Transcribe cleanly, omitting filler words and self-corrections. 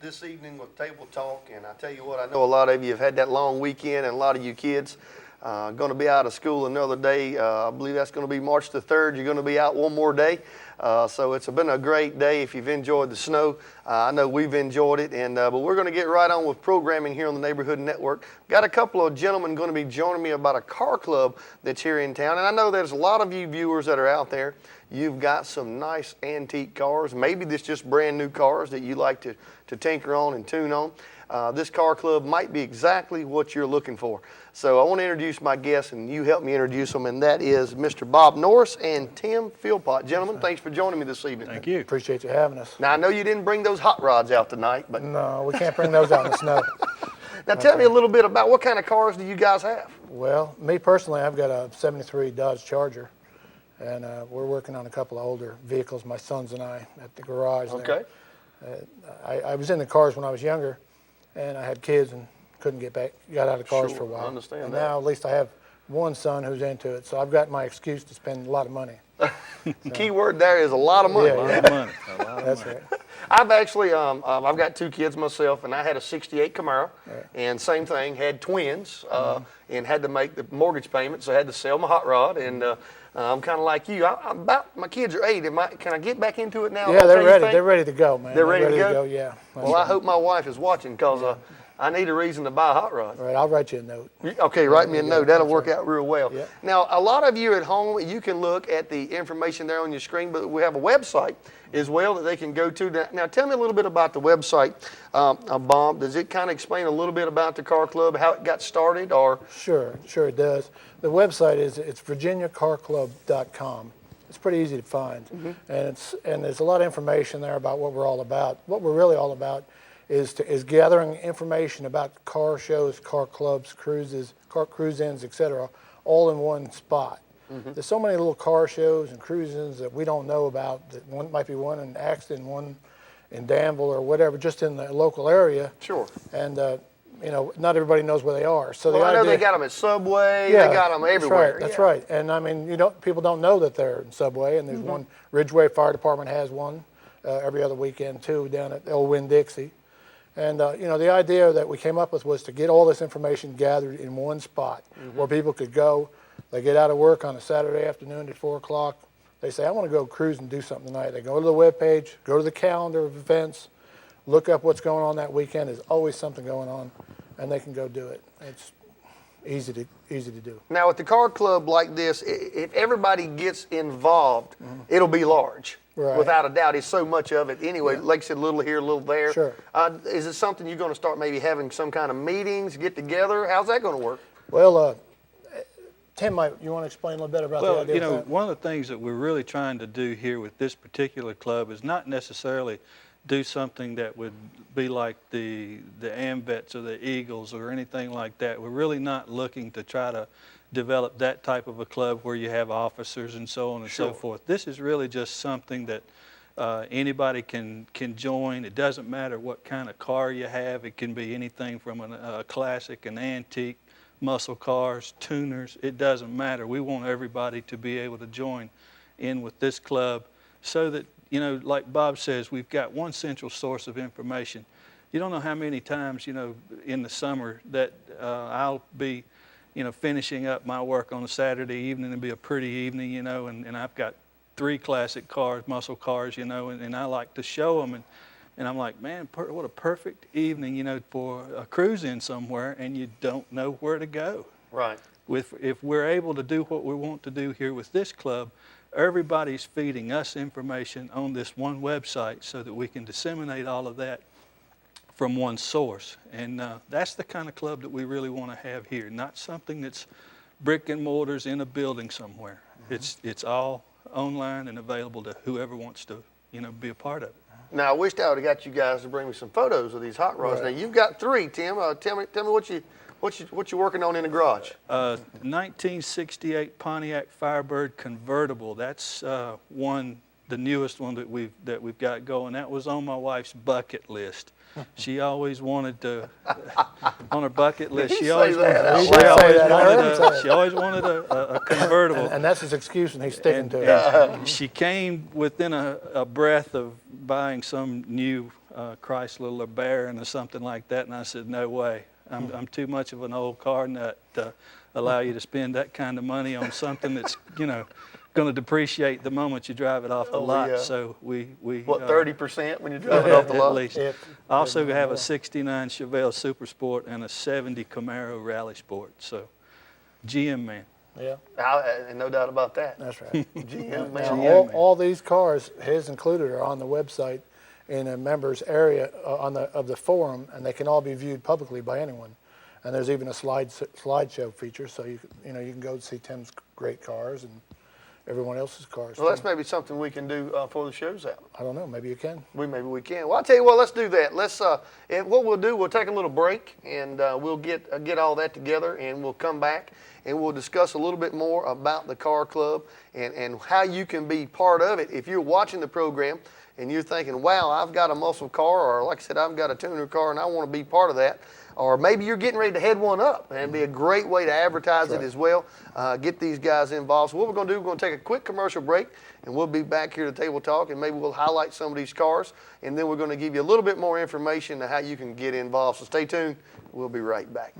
this evening with Table Talk, and I tell you what, I know a lot of you have had that long weekend, and a lot of you kids going to be out of school another day. I believe that's going to be March the 3rd. You're going to be out one more day. So it's been a great day if you've enjoyed the snow. I know we've enjoyed it, but we're going to get right on with programming here on the Neighborhood Network. Got a couple of gentlemen going to be joining me about a car club that's here in town, and I know there's a lot of you viewers that are out there. You've got some nice antique cars. Maybe this just brand new cars that you like to tinker on and tune on. This car club might be exactly what you're looking for. So I want to introduce my guests, and you help me introduce them, and that is Mr. Bob Norris and Tim Philpott. Gentlemen, thanks for joining me this evening. Thank you. Appreciate you having us. Now, I know you didn't bring those hot rods out tonight, but... No, we can't bring those out in the snow. Now, tell me a little bit about what kind of cars do you guys have? Well, me personally, I've got a 73 Dodge Charger, and we're working on a couple of older vehicles, my sons and I, at the garage there. Okay. I was in the cars when I was younger, and I had kids and couldn't got out of the cars for a while. I understand and that. now at least I have one son who's into it, so I've got my excuse to spend a lot of money. The key word there is a lot of money. Yeah, A lot of money. A lot of That's money. right. I've actually, I've got two kids myself, and I had a 68 Camaro, and same thing, had twins, and had to make the mortgage payment, so I had to sell my hot rod, and I'm kind of like you. My kids are 8. Can I get back into it now? Yeah, they're ready. They're ready to go, man. They're ready to go? Yeah. Well, I hope my wife is watching, because I need a reason to buy a hot rod. All right, I'll write you a note. Okay, write me a note. That'll work out real well. Yeah. Now, a lot of you at home, you can look at the information there on your screen, but we have a website as well that they can go to. Now, tell me a little bit about the website, Bob. Does it kind of explain a little bit about the car club, how it got started, or? Sure it does. The website it's virginiacarclub.com. It's pretty easy to find, and there's a lot of information there about what we're all about. What we're really all about is gathering information about car shows, car clubs, cruises, car cruise-ins, etc., all in one spot. There's so many little car shows and cruise-ins that we don't know about. That one might be one in Axton, one in Danville, or whatever, just in the local area. Sure. And not everybody knows where they are. So Well, I know they got them at Subway. They got them everywhere. That's right. And I mean, people don't know that they're in Subway. And there's one. Ridgeway Fire Department has one every other weekend too, down at El Winn-Dixie. And the idea that we came up with was to get all this information gathered in one spot where people could go. They get out of work on a Saturday afternoon at 4 o'clock. They say, I want to go cruise and do something tonight. They go to the webpage, go to the calendar of events, look up what's going on that weekend. There's always something going on, and they can go do it. It's easy to do. Now, with the car club like this, if everybody gets involved, it'll be large. Right. Without a doubt. It's so much of it anyway. Yeah. Like I said, a little here, a little there. Sure. Is it something you're going to start maybe having some kind of meetings, get together? How's that going to work? Well, Tim, you want to explain a little bit about the idea? Well, one of the things that we're really trying to do here with this particular club is not necessarily do something that would be like the AMVETs or the Eagles or anything like that. We're really not looking to try to develop that type of a club where you have officers and so on and so forth. This is really just something that anybody can join. It doesn't matter what kind of car you have. It can be anything from a classic, an antique, muscle cars, tuners. It doesn't matter. We want everybody to be able to join in with this club so that, like Bob says, we've got one central source of information. You don't know how many times, in the summer that I'll be finishing up my work on a Saturday evening. It'll be a pretty evening, and I've got 3 classic cars, muscle cars, and I like to show them. And I'm like, man, what a perfect evening, for a cruise-in somewhere, and you don't know where to go. Right. If we're able to do what we want to do here with this club, everybody's feeding us information on this one website so that we can disseminate all of that from one source. And that's the kind of club that we really want to have here, not something that's brick and mortars in a building somewhere. It's all online and available to whoever wants to be a part of it. Now, I wished I would have got you guys to bring me some photos of these hot rods. Now, you've got 3, Tim. Tell me what you're working on in the garage. 1968 Pontiac Firebird convertible. That's the newest one that we've got going. That was on my wife's bucket list. She always wanted to, on her bucket list, she always wanted a convertible. And that's his excuse, and he's sticking to it. She came within a breath of buying some new Chrysler LeBaron or something like that, and I said, no way. I'm too much of an old car nut to allow you to spend that kind of money on something that's, going to depreciate the moment you drive it off the lot. Yeah. So we What, 30% when you drive it off the lot? at least. I also have a 69 Chevelle Super Sport and a 70 Camaro Rally Sport. So GM man. Yeah, And no doubt about that. that's right. GM Now, man. all these cars, his included, are on the website in a members area of the forum, and they can all be viewed publicly by anyone. And there's even a slideshow feature, so you can go see Tim's great cars and everyone else's cars. Well, that's maybe something we can do before the show's out. I don't know. Maybe you can. Maybe we can. Well, I'll tell you what. Let's do that. What we'll do, we'll take a little break, and we'll get all that together, and we'll come back, and we'll discuss a little bit more about the car club and how you can be part of it. If you're watching the program and you're thinking, wow, I've got a muscle car, or like I said, I've got a tuner car, and I want to be part of that. Or maybe you're getting ready to head one up, and it'd be a great way to advertise it as well. Get these guys involved. So what we're going to do, we're going to take a quick commercial break, and we'll be back here to Table Talk, and maybe we'll highlight some of these cars, and then we're going to give you a little bit more information on how you can get involved. So stay tuned. We'll be right back.